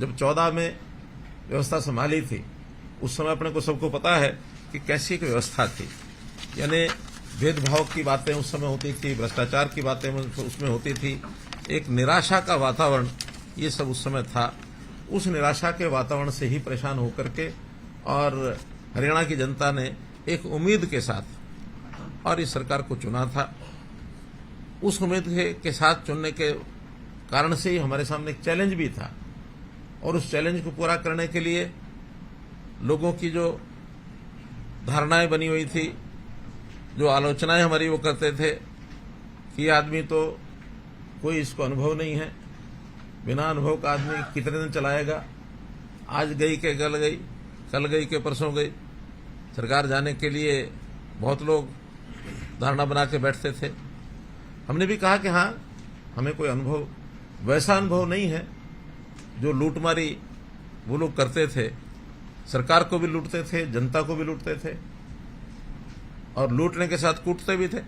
जब 14 में व्यवस्था संभाली थी उस समय अपने को सबको पता है कि कैसी एक व्यवस्था थी। यानी भेदभाव की बातें उस समय होती थी, भ्रष्टाचार की बातें उसमें होती थी, एक निराशा का वातावरण ये सब उस समय था। उस निराशा के वातावरण से ही परेशान होकर के और हरियाणा की जनता ने एक उम्मीद के साथ और इस सरकार को चुना था। उस उम्मीद के साथ चुनने के कारण से ही हमारे सामने एक चैलेंज भी था और उस चैलेंज को पूरा करने के लिए लोगों की जो धारणाएं बनी हुई थी, जो आलोचनाएं हमारी वो करते थे कि ये आदमी तो कोई इसको अनुभव नहीं है, बिना अनुभव का आदमी कितने दिन चलाएगा, आज गई के कल गई, कल गई के परसों गई। सरकार जाने के लिए बहुत लोग धारणा बना के बैठते थे। हमने भी कहा कि हाँ, हमें कोई अनुभव, वैसा अनुभव नहीं है जो लूटमारी वो लोग करते थे, सरकार को भी लूटते थे, जनता को भी लूटते थे और लूटने के साथ कूटते भी थे।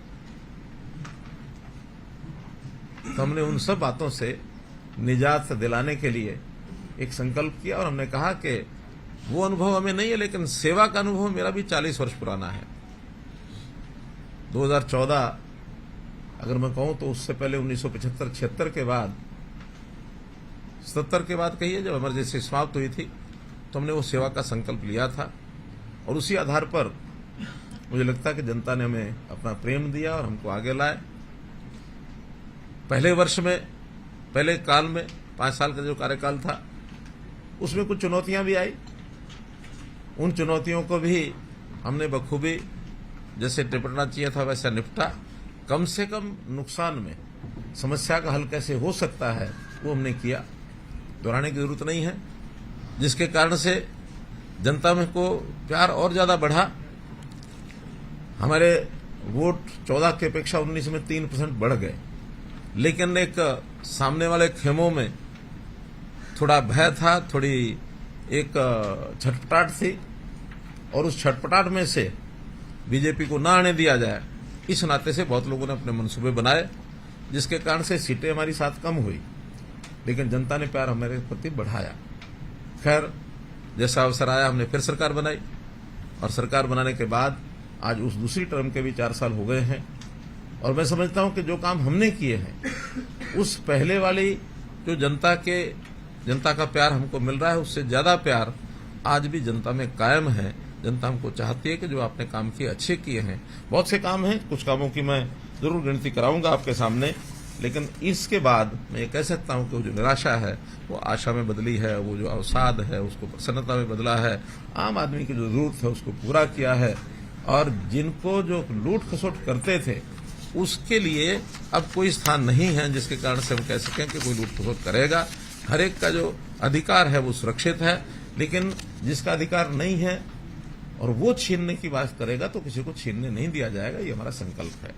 तो हमने उन सब बातों से निजात दिलाने के लिए एक संकल्प किया और हमने कहा कि वो अनुभव हमें नहीं है, लेकिन सेवा का अनुभव मेरा भी 40 वर्ष पुराना है। 2014 अगर मैं कहूं तो उससे पहले 1975-76 के बाद, 77 के बाद कहिए, जब इमरजेंसी समाप्त हुई थी तो हमने वो सेवा का संकल्प लिया था और उसी आधार पर मुझे लगता है कि जनता ने हमें अपना प्रेम दिया और हमको आगे लाए। पहले वर्ष में, पहले काल में 5 साल का जो कार्यकाल था उसमें कुछ चुनौतियां भी आई। उन चुनौतियों को भी हमने बखूबी जैसे निपटना चाहिए था वैसा निपटा। कम से कम नुकसान में समस्या का हल कैसे हो सकता है वो हमने किया, दोहराने की जरूरत नहीं है, जिसके कारण से जनता में को प्यार और ज्यादा बढ़ा। हमारे वोट 14 की अपेक्षा 19 में 3% बढ़ गए, लेकिन एक सामने वाले खेमों में थोड़ा भय था, थोड़ी एक छटपटाहट थी और उस छटपटाहट में से बीजेपी को ना आने दिया जाए, इस नाते से बहुत लोगों ने अपने मनसूबे बनाए, जिसके कारण से सीटें हमारी साथ कम हुई, लेकिन जनता ने प्यार हमारे प्रति बढ़ाया। खैर, जैसा अवसर आया हमने फिर सरकार बनाई और सरकार बनाने के बाद आज उस दूसरी टर्म के भी 4 साल हो गए हैं और मैं समझता हूं कि जो काम हमने किए हैं उस पहले वाली जो जनता का प्यार हमको मिल रहा है, उससे ज्यादा प्यार आज भी जनता में कायम है। जनता हमको चाहती है कि जो आपने काम किए अच्छे किए हैं। बहुत से काम हैं, कुछ कामों की मैं जरूर गिनती कराऊंगा आपके सामने, लेकिन इसके बाद मैं ये कह सकता हूं कि वो जो निराशा है वो आशा में बदली है, वो जो अवसाद है उसको प्रसन्नता में बदला है, आम आदमी की जो जरूरत है उसको पूरा किया है और जिनको जो लूट खसोट करते थे उसके लिए अब कोई स्थान नहीं है जिसके कारण से हम कह सकें कि कोई लूट खसोट करेगा। हर एक का जो अधिकार है वो सुरक्षित है, लेकिन जिसका अधिकार नहीं है और वो छीनने की बात करेगा तो किसी को छीनने नहीं दिया जाएगा, ये हमारा संकल्प है।